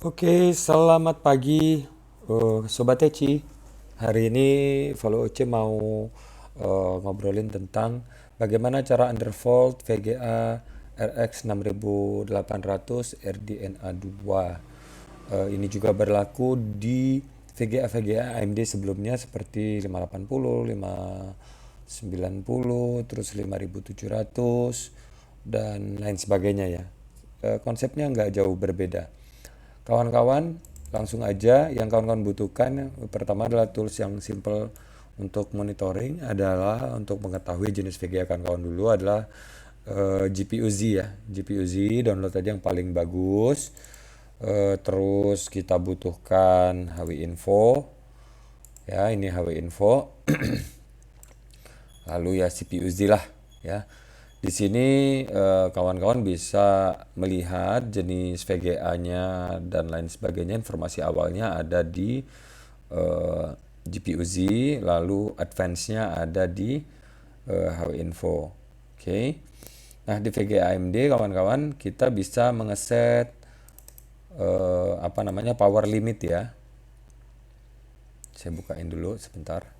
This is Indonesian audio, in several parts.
Oke, selamat pagi, Sobat Eci. Hari ini Follow Oce mau ngobrolin tentang bagaimana cara undervolt VGA RX 6800 RDNA2. Ini juga berlaku di VGA AMD sebelumnya seperti 580, 590, terus 5700 dan lain sebagainya ya. Konsepnya nggak jauh berbeda. Kawan-kawan, langsung aja yang kawan-kawan butuhkan pertama adalah tools yang simple untuk monitoring adalah untuk mengetahui jenis VGA kawan-kawan dulu adalah GPU Z ya. GPU Z download tadi yang paling bagus. Terus kita butuhkan HW Info. Ya, ini HW Info. Lalu ya CPU Z lah ya. Di sini kawan-kawan bisa melihat jenis VGA-nya dan lain sebagainya. Informasi awalnya ada di GPU Z, lalu advance-nya ada di HW Info. Oke. Nah, di VGA AMD kawan-kawan kita bisa mengeset apa namanya power limit ya. Saya bukain dulu sebentar.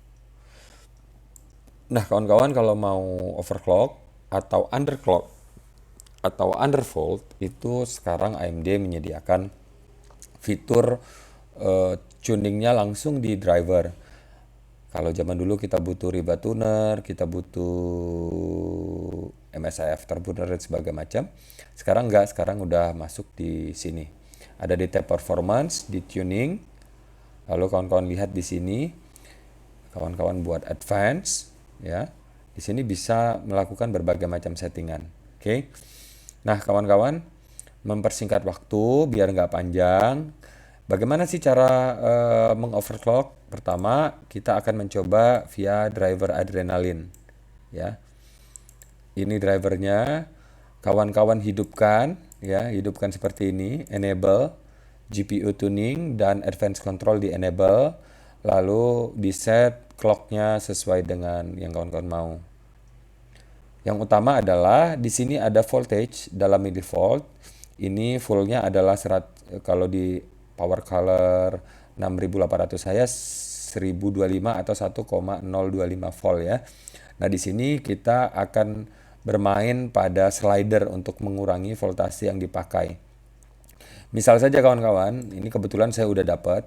Nah, kawan-kawan kalau mau overclock atau underclock atau undervolt itu sekarang AMD menyediakan fitur tuningnya langsung di driver. Kalau zaman dulu kita butuh riba tuner, kita butuh MSIF turbo dan sebagainya macam. Sekarang enggak, sekarang udah masuk di sini. Ada di tab performance, di tuning. Lalu kawan-kawan lihat di sini, kawan-kawan buat advance, ya. Di sini bisa melakukan berbagai macam settingan. Oke. Nah, kawan-kawan, mempersingkat waktu biar nggak panjang. Bagaimana sih cara mengoverclock? Pertama, kita akan mencoba via driver adrenalin, ya. Ini drivernya, kawan-kawan hidupkan, ya, hidupkan seperti ini, enable, GPU tuning dan advanced control di enable, lalu di set clocknya sesuai dengan yang kawan-kawan mau. Yang utama adalah di sini ada voltage dalam millivolt. Ini fullnya adalah kalau di power color 6800 saya 1025 atau 1,025 volt ya. Nah, di sini kita akan bermain pada slider untuk mengurangi voltase yang dipakai. Misal saja kawan-kawan, ini kebetulan saya udah dapat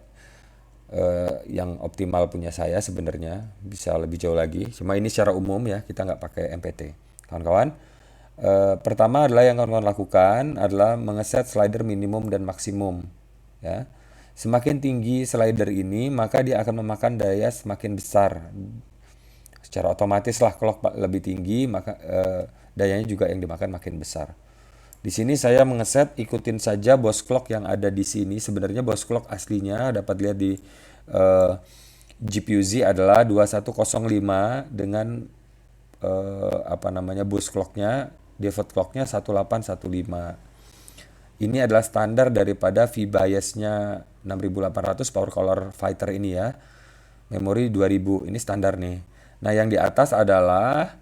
yang optimal punya saya sebenarnya bisa lebih jauh lagi. Cuma ini secara umum ya, kita nggak pakai MPT. Kawan-kawan, pertama adalah yang kawan-kawan lakukan adalah mengeset slider minimum dan maksimum. Ya, semakin tinggi slider ini, maka dia akan memakan daya semakin besar. Secara otomatis lah clock lebih tinggi, maka dayanya juga yang dimakan makin besar. Di sini saya mengeset ikutin saja boss clock yang ada di sini. Sebenarnya boss clock aslinya dapat lihat di GPU Z adalah 2105 dengan apa namanya boost clocknya, default clocknya 1815. Ini adalah standar daripada V-biasnya 6800 Power Color Fighter ini ya. Memori 2000, ini standar nih. Nah, yang di atas adalah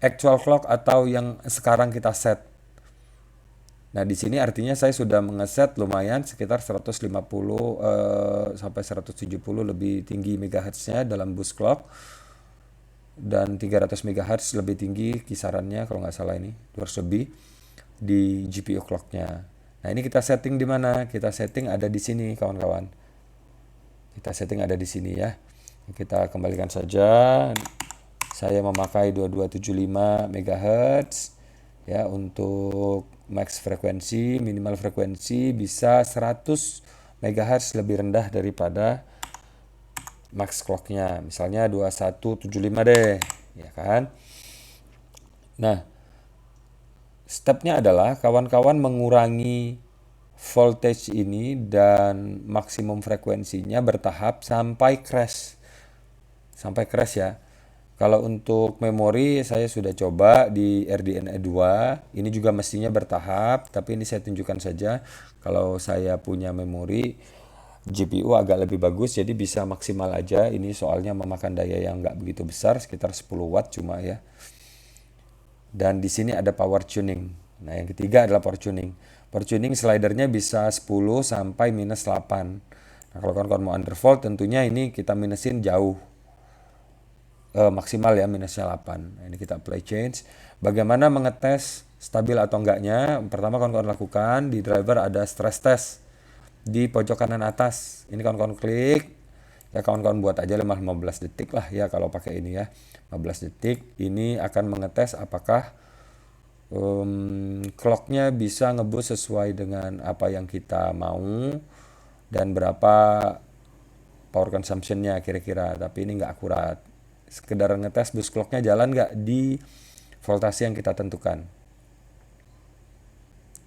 actual clock atau yang sekarang kita set. Nah, di sini artinya saya sudah mengeset lumayan sekitar 150 sampai 170 lebih tinggi megahertznya dalam boost clock dan 300 MHz lebih tinggi kisarannya kalau nggak salah ini 200 lebih di GPU clocknya. Nah, ini kita setting di mana? Kita setting ada di sini kawan-kawan. Kita setting ada di sini ya. Kita kembalikan saja. Saya memakai 2275 MHz ya untuk max frekuensi, minimal frekuensi bisa 100 MHz lebih rendah daripada max clocknya. Misalnya 2175 deh, ya kan? Nah, stepnya adalah kawan-kawan mengurangi voltage ini dan maksimum frekuensinya bertahap sampai crash. Sampai crash ya. Kalau untuk memori saya sudah coba di RDNA 2, ini juga mestinya bertahap, tapi ini saya tunjukkan saja. Kalau saya punya memori GPU agak lebih bagus, jadi bisa maksimal aja. Ini soalnya memakan daya yang nggak begitu besar, sekitar 10 watt cuma ya. Dan di sini ada power tuning. Nah, yang ketiga adalah power tuning. Power tuning slidernya bisa 10 sampai minus 8. Nah, kalau kawan-kawan mau undervolt tentunya ini kita minusin jauh. Maksimal ya minusnya 8. Nah, ini kita play change. Bagaimana mengetes stabil atau enggaknya? Pertama kawan-kawan lakukan di driver ada stress test di pojok kanan atas. Ini kawan-kawan klik. Ya kawan-kawan buat aja 15 detik lah ya kalau pakai ini ya. 15 detik. Ini akan mengetes apakah clocknya bisa ngebus sesuai dengan apa yang kita mau dan berapa power consumptionnya kira-kira, tapi ini nggak akurat. Sekedar ngetes bus clocknya jalan nggak di voltase yang kita tentukan.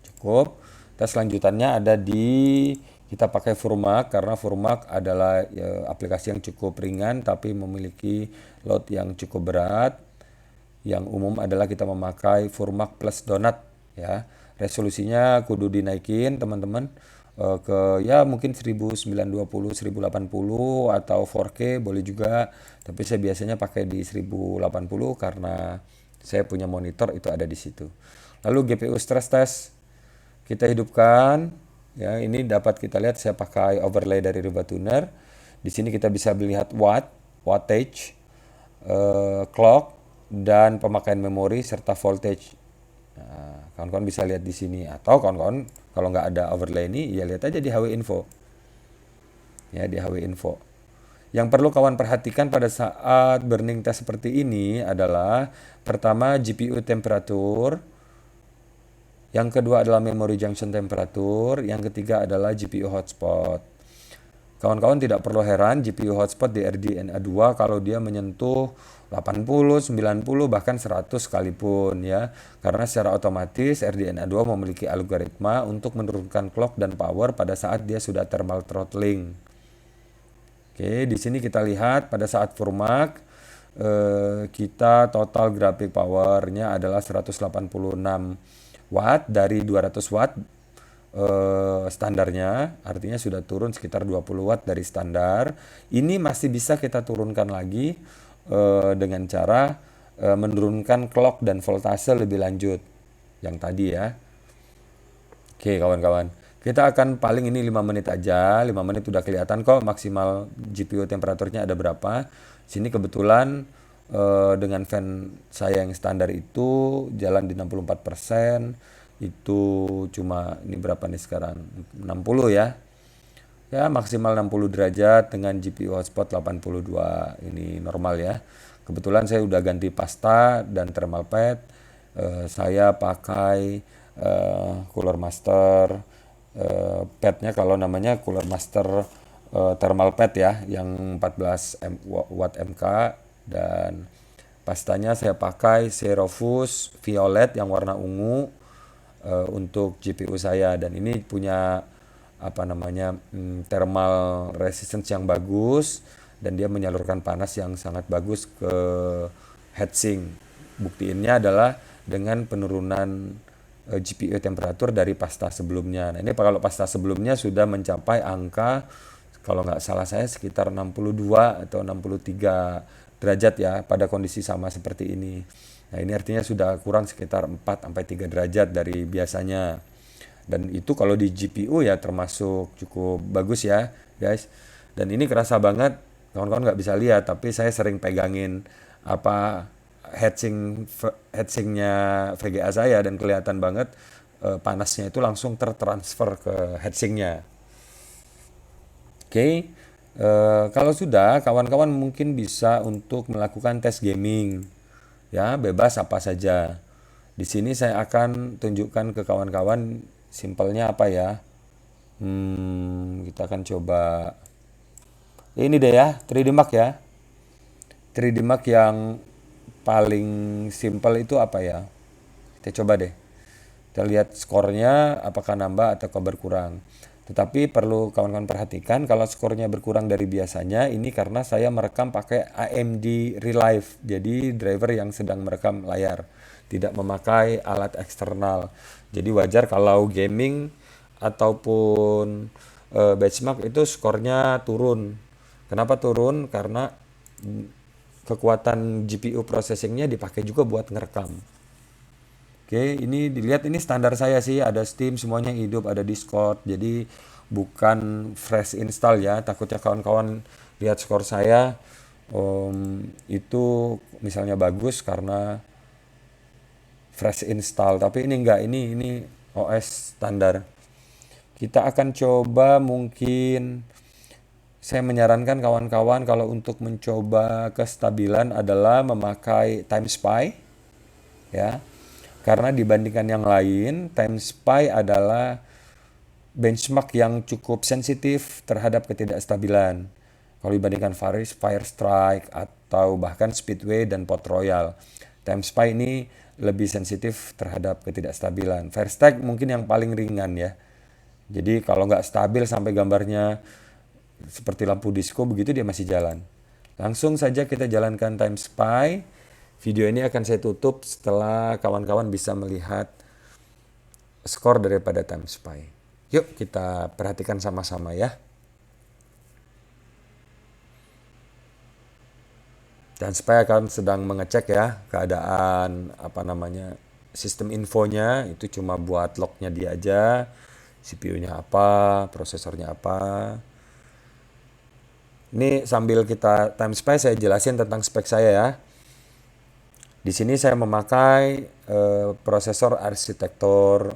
Cukup. Tes lanjutannya ada di kita pakai Furmark karena Furmark adalah ya, aplikasi yang cukup ringan tapi memiliki load yang cukup berat. Yang umum adalah kita memakai Furmark plus Donut ya. Resolusinya kudu dinaikin teman-teman ke ya mungkin 1920, 1080 atau 4K boleh juga. Tapi saya biasanya pakai di 1080 karena saya punya monitor itu ada di situ. Lalu GPU stress test kita hidupkan ya, ini dapat kita lihat saya pakai overlay dari Riva Tuner. Di sini kita bisa melihat wattage, clock dan pemakaian memori serta voltage. Nah, kawan-kawan bisa lihat di sini atau kawan-kawan kalau nggak ada overlay ini ya lihat aja di HW Info. Ya, di HW Info. Yang perlu kawan perhatikan pada saat burning test seperti ini adalah pertama GPU temperatur, yang kedua adalah memory junction temperatur, yang ketiga adalah GPU hotspot. Kawan-kawan tidak perlu heran GPU hotspot di RDNA 2 kalau dia menyentuh 80, 90, bahkan 100 sekalipun ya. Karena secara otomatis RDNA 2 memiliki algoritma untuk menurunkan clock dan power pada saat dia sudah thermal throttling. Oke, di sini kita lihat pada saat Furmark kita total graphic powernya adalah 186 watt dari 200 watt standarnya, artinya sudah turun sekitar 20 watt dari standar. Ini masih bisa kita turunkan lagi dengan cara menurunkan clock dan voltase lebih lanjut yang tadi ya. Oke kawan-kawan, kita akan paling ini 5 menit aja, 5 menit udah kelihatan kok maksimal GPU temperaturnya ada berapa. Sini kebetulan dengan fan saya yang standar itu jalan di 64%, itu cuma ini berapa nih sekarang? 60 ya. Ya maksimal 60 derajat dengan GPU hotspot 82, ini normal ya. Kebetulan saya udah ganti pasta dan thermal pad. Saya pakai Cooler Master, padnya kalau namanya Cooler Master thermal pad ya, yang 14 watt MK, dan pastanya saya pakai Cerofus Violet yang warna ungu untuk GPU saya, dan ini punya apa namanya thermal resistance yang bagus dan dia menyalurkan panas yang sangat bagus ke heatsink. Buktiinnya adalah dengan penurunan GPU temperatur dari pasta sebelumnya. Nah ini kalau pasta sebelumnya sudah mencapai angka kalau nggak salah saya sekitar 62 atau 63 derajat ya pada kondisi sama seperti ini. Nah ini artinya sudah kurang sekitar 4 sampai 3 derajat dari biasanya. Dan itu kalau di GPU ya termasuk cukup bagus ya guys. Dan ini kerasa banget, kawan-kawan nggak bisa lihat tapi saya sering pegangin apa heatsinknya VGA saya dan kelihatan banget panasnya itu langsung tertransfer ke heatsinknya. Oke, kalau sudah kawan-kawan mungkin bisa untuk melakukan tes gaming ya, bebas apa saja. Di sini saya akan tunjukkan ke kawan-kawan simpelnya apa ya. Kita akan coba ini deh ya, 3D Mark ya. 3D Mark yang paling simpel itu apa ya? Kita coba deh. Kita lihat skornya apakah nambah atau berkurang. Tetapi perlu kawan-kawan perhatikan kalau skornya berkurang dari biasanya ini karena saya merekam pakai AMD Relive. Jadi driver yang sedang merekam layar, tidak memakai alat eksternal. Jadi wajar kalau gaming ataupun benchmark itu skornya turun. Kenapa turun? Karena kekuatan GPU processingnya dipakai juga buat ngerekam. Oke, ini dilihat ini standar saya sih, ada Steam semuanya hidup, ada Discord. Jadi bukan fresh install ya. Takutnya kawan-kawan lihat skor saya itu misalnya bagus karena fresh install, tapi ini enggak, ini OS standar. Kita akan coba mungkin saya menyarankan kawan-kawan kalau untuk mencoba kestabilan adalah memakai Time Spy ya. Karena dibandingkan yang lain, Time Spy adalah benchmark yang cukup sensitif terhadap ketidakstabilan. Kalau dibandingkan Firestrike atau bahkan Speedway dan Port Royal, Time Spy ini lebih sensitif terhadap ketidakstabilan. Firestrike mungkin yang paling ringan ya. Jadi kalau nggak stabil sampai gambarnya seperti lampu disco begitu dia masih jalan. Langsung saja kita jalankan Time Spy. Video ini akan saya tutup setelah kawan-kawan bisa melihat skor daripada Time Spy. Yuk kita perhatikan sama-sama ya. Dan Spy akan sedang mengecek ya keadaan sistem infonya, itu cuma buat lognya dia aja. CPU-nya apa, prosesornya apa. Ini sambil kita Time Spy saya jelasin tentang spek saya ya. Di sini saya memakai prosesor arsitektur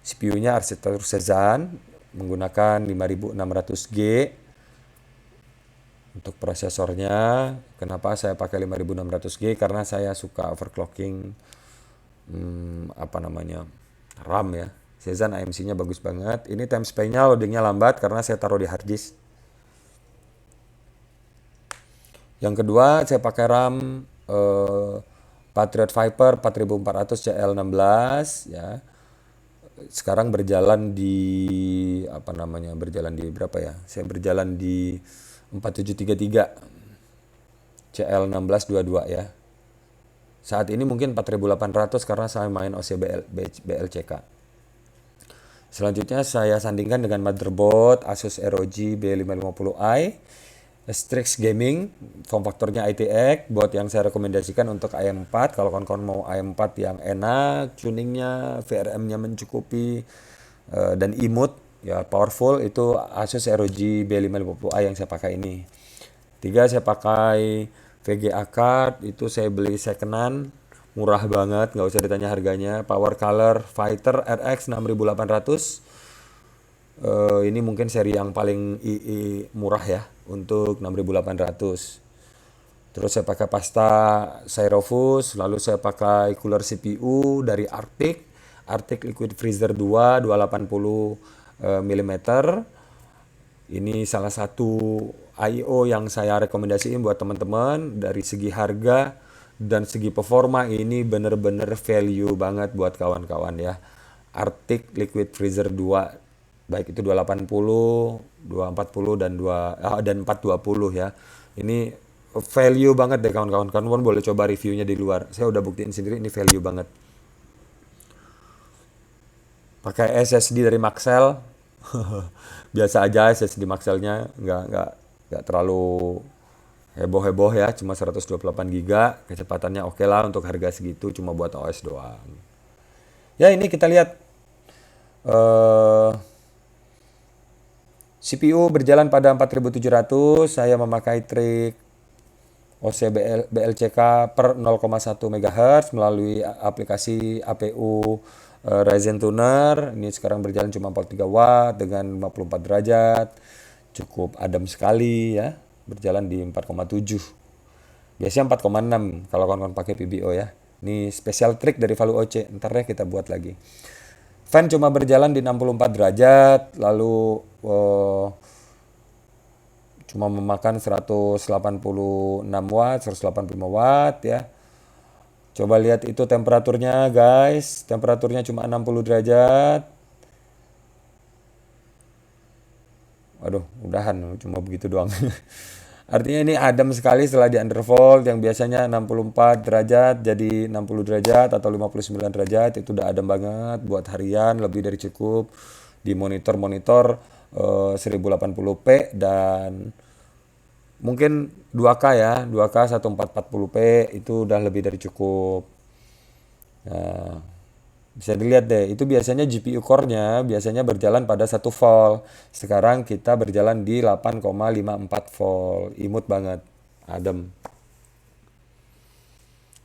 CPU-nya arsitektur Cezanne menggunakan 5600G untuk prosesornya. Kenapa saya pakai 5600G? Karena saya suka overclocking RAM ya. Cezanne AMC-nya bagus banget. Ini time spy-nya loadingnya lambat karena saya taruh di hard disk. Yang kedua saya pakai RAM Patriot Viper 4400 CL16 ya. Sekarang berjalan di berjalan di berapa ya? Saya berjalan di 4733 CL1622 ya. Saat ini mungkin 4800 karena saya main OCBL BLCK. Selanjutnya saya sandingkan dengan motherboard Asus ROG B550i Strix Gaming, form faktornya ITX. Buat yang saya rekomendasikan untuk AM4, kalau kawan-kawan mau AM4 yang enak, tuningnya, VRM-nya mencukupi, dan imut, ya powerful, itu Asus ROG B550i yang saya pakai ini. Tiga, saya pakai VGA card, itu saya beli secondan, murah banget, nggak usah ditanya harganya. Power Color Fighter RX 6800. Ini mungkin seri yang paling murah ya untuk 6800. Terus saya pakai pasta Cyrofus, lalu saya pakai cooler CPU dari Arctic Liquid Freezer 2 280 mm. Ini salah satu I/O yang saya rekomendasiin buat teman-teman. Dari segi harga dan segi performa ini bener-bener value banget buat kawan-kawan ya. Arctic Liquid Freezer 2, baik itu 280, 240 dan 420 ya. Ini value banget deh kawan-kawan. Kawan-kawan boleh coba reviewnya di luar. Saya udah buktiin sendiri ini value banget. Pakai SSD dari Maxell. Biasa aja SSD Maxell-nya, nggak terlalu heboh-heboh ya, cuma 128 GB, kecepatannya oke lah untuk harga segitu, cuma buat OS doang. Ya ini kita lihat CPU berjalan pada 4700, saya memakai trik BLCK per 0,1 MHz melalui aplikasi APU Ryzen Tuner. Ini sekarang berjalan cuma 43 watt dengan 54 derajat. Cukup adem sekali ya. Berjalan di 4,7. Biasanya 4,6 kalau kawan-kawan pakai PBO ya. Ini spesial trik dari Valu OC. Ntar deh kita buat lagi. Fan cuma berjalan di 64 derajat. Lalu cuma memakan 186 watt, 185 watt ya. Coba lihat itu temperaturnya guys. Temperaturnya cuma 60 derajat. Waduh, udahan cuma begitu doang. Artinya ini adem sekali setelah di undervolt yang biasanya 64 derajat jadi 60 derajat atau 59 derajat, itu udah adem banget buat harian, lebih dari cukup. Di monitor 1080p dan mungkin 2K ya, 2K 1440p itu udah lebih dari cukup. Nah, Bisa dilihat deh, itu biasanya GPU core-nya biasanya berjalan pada 1 volt. Sekarang kita berjalan di 8,54 volt. Imut banget, adem.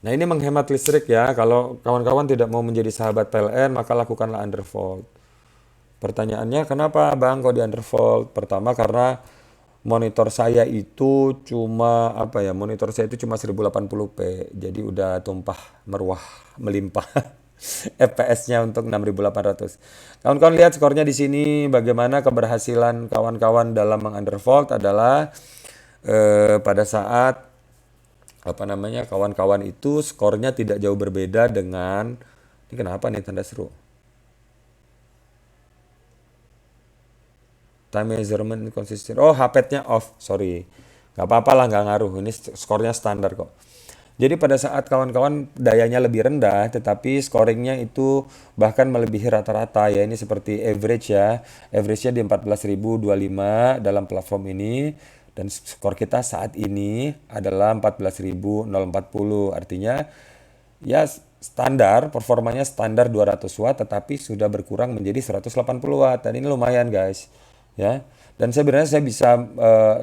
Nah, ini menghemat listrik ya. Kalau kawan-kawan tidak mau menjadi sahabat PLN, maka lakukanlah undervolt. Pertanyaannya, kenapa Bang kok di undervolt? Pertama karena monitor saya itu cuma apa ya? Monitor saya itu cuma 1080p. Jadi udah tumpah meruah melimpah FPS-nya untuk 6800. Kawan-kawan lihat skornya di sini bagaimana keberhasilan kawan-kawan dalam mengundervolt adalah pada saat apa namanya kawan-kawan itu skornya tidak jauh berbeda dengan ini kenapa nih tanda seru time measurement inconsistent. Oh, HPET-nya off, sorry, nggak apa-apa lah, nggak ngaruh, ini skornya standar kok. Jadi pada saat kawan-kawan dayanya lebih rendah tetapi scoringnya itu bahkan melebihi rata-rata ya, ini seperti average ya, average-nya di 14.025 dalam platform ini, dan skor kita saat ini adalah 14.040. Artinya ya standar, performanya standar 200 watt tetapi sudah berkurang menjadi 180 watt, dan ini lumayan guys ya. Dan sebenarnya saya bisa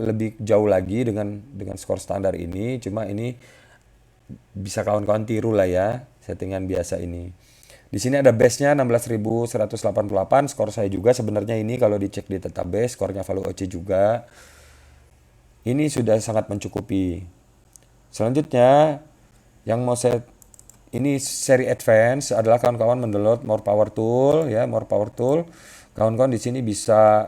lebih jauh lagi dengan skor standar ini, cuma ini bisa kawan-kawan tiru lah ya settingan biasa ini. Di sini ada base-nya 16.188, skor saya juga sebenarnya ini kalau dicek di database, skornya Value OC juga. Ini sudah sangat mencukupi. Selanjutnya, yang mau saya ini seri advance adalah kawan-kawan mendownload More Power Tool ya, More Power Tool. Kawan-kawan di sini bisa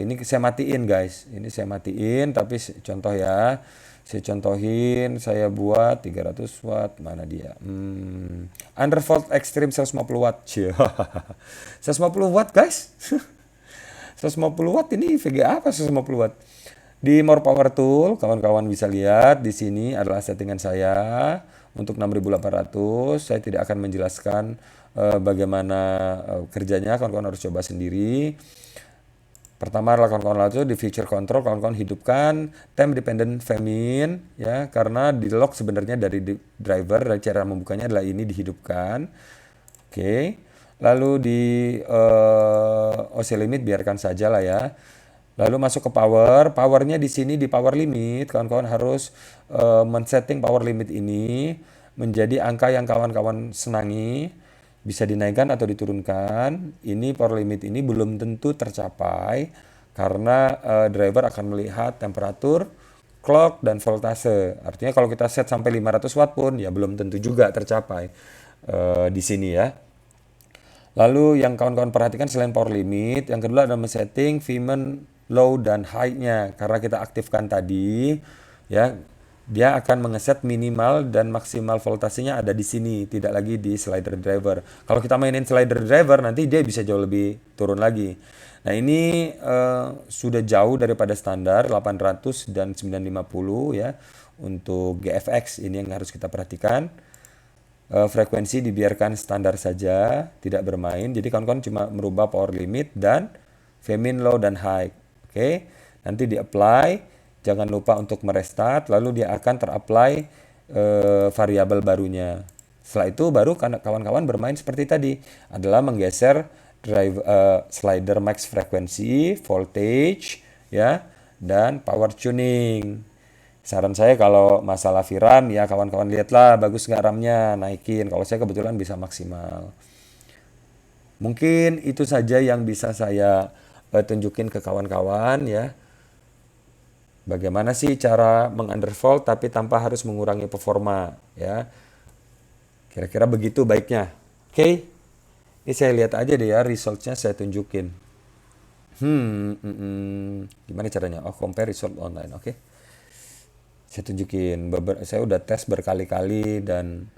ini saya matiin guys. Ini saya matiin tapi contoh ya. Saya contohin, saya buat 300 watt, mana dia? Undervolt Extreme 150 watt. 150 watt guys. 150 watt ini VGA apa 150 watt? Di More Power Tool, kawan-kawan bisa lihat di sini adalah settingan saya untuk 6800. Saya tidak akan menjelaskan bagaimana kerjanya, kawan-kawan harus coba sendiri. Pertama adalah kawan-kawan langsung di feature control, kawan-kawan hidupkan time dependent femin ya, karena di lock sebenarnya dari driver, dari cara membukanya adalah ini dihidupkan. Oke. Lalu di OC limit biarkan saja lah ya. Lalu masuk ke power, powernya di sini di power limit, kawan-kawan harus men-setting power limit ini menjadi angka yang kawan-kawan senangi, bisa dinaikkan atau diturunkan. Ini power limit ini belum tentu tercapai karena driver akan melihat temperatur, clock, dan voltase. Artinya kalau kita set sampai 500 watt pun ya belum tentu juga tercapai di sini ya. Lalu yang kawan-kawan perhatikan selain power limit, yang kedua adalah setting Feynman low dan high-nya. Karena kita aktifkan tadi, ya, dia akan mengeset minimal dan maksimal voltasenya ada di sini, tidak lagi di slider driver. Kalau kita mainin slider driver, nanti dia bisa jauh lebih turun lagi. Nah, ini sudah jauh daripada standar 800 dan 950 ya. Untuk GFX ini yang harus kita perhatikan. Frekuensi dibiarkan standar saja, tidak bermain. Jadi kawan-kawan cuma merubah power limit dan Femin low dan high. Oke, nanti di apply. Jangan lupa untuk merestart, lalu dia akan terapply variabel barunya. Setelah itu baru kawan-kawan bermain seperti tadi, adalah menggeser drive slider max frekuensi, voltage, ya, dan power tuning. Saran saya kalau masalah VRAM ya kawan-kawan lihatlah bagus nggak RAM-nya, naikin. Kalau saya kebetulan bisa maksimal. Mungkin itu saja yang bisa saya tunjukin ke kawan-kawan ya. Bagaimana sih cara mengundervolt tapi tanpa harus mengurangi performa ya. Kira-kira begitu baiknya. Oke. Ini saya lihat aja deh ya resultnya saya tunjukin. Gimana caranya? Oh, compare result online. Oke. Saya tunjukin, saya udah tes berkali-kali dan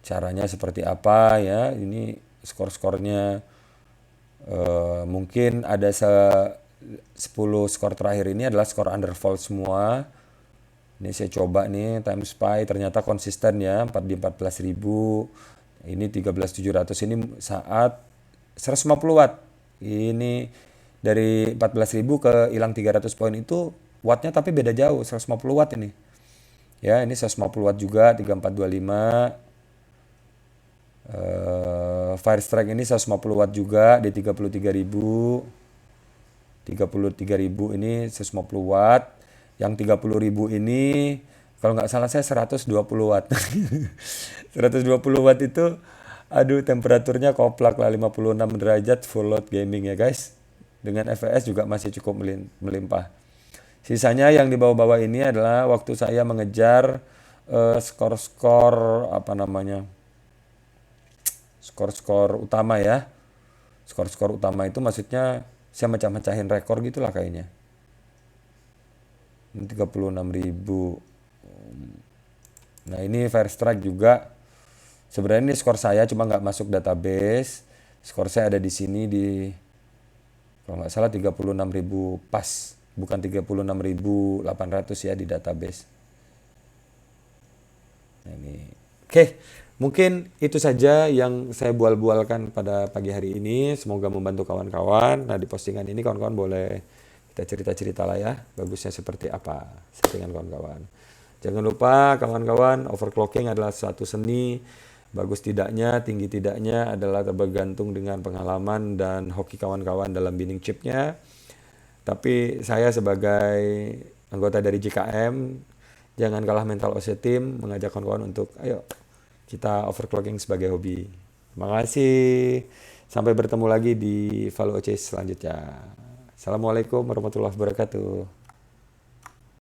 caranya seperti apa ya. Ini skor-skornya mungkin ada 10 skor terakhir ini adalah skor undervolt semua. Ini saya coba nih time spy, ternyata konsisten ya, 14.000. Ini 13.700, ini saat 150 watt. Ini dari 14.000 ke hilang 300 poin itu wattnya tapi beda jauh, 150 watt ini. Ya, ini 150 watt juga, 3425. Fire Strike ini 150 watt juga di 33.000. 33.000 ini 150 watt. Yang 30.000 ini kalau nggak salah saya 120 watt. 120 watt itu aduh temperaturnya koplak lah 56 derajat full load gaming ya guys. Dengan FPS juga masih cukup melimpah. Sisanya yang di bawah-bawah ini adalah waktu saya mengejar skor-skor apa namanya? Skor-skor utama ya. Skor-skor utama itu maksudnya saya mecah-mecahin rekor gitulah kayaknya. 36.000. Nah ini Fire Strike juga. Sebenarnya ini skor saya cuma nggak masuk database. Skor saya ada di sini di kalau nggak salah 36.000 pas. Bukan 36.800 ya di database. Nah, ini. Oke, mungkin itu saja yang saya bual-bualkan pada pagi hari ini. Semoga membantu kawan-kawan. Nah, di postingan ini kawan-kawan boleh kita cerita-cerita lah ya, bagusnya seperti apa settingan kawan-kawan. Jangan lupa kawan-kawan, overclocking adalah suatu seni. Bagus tidaknya, tinggi tidaknya adalah tergantung dengan pengalaman dan hoki kawan-kawan dalam binning chipnya. Tapi saya sebagai anggota dari JKM, jangan kalah mental OC Team, mengajak kawan-kawan untuk ayo kita overclocking sebagai hobi. Terima kasih. Sampai bertemu lagi di Value OC selanjutnya. Assalamualaikum warahmatullahi wabarakatuh.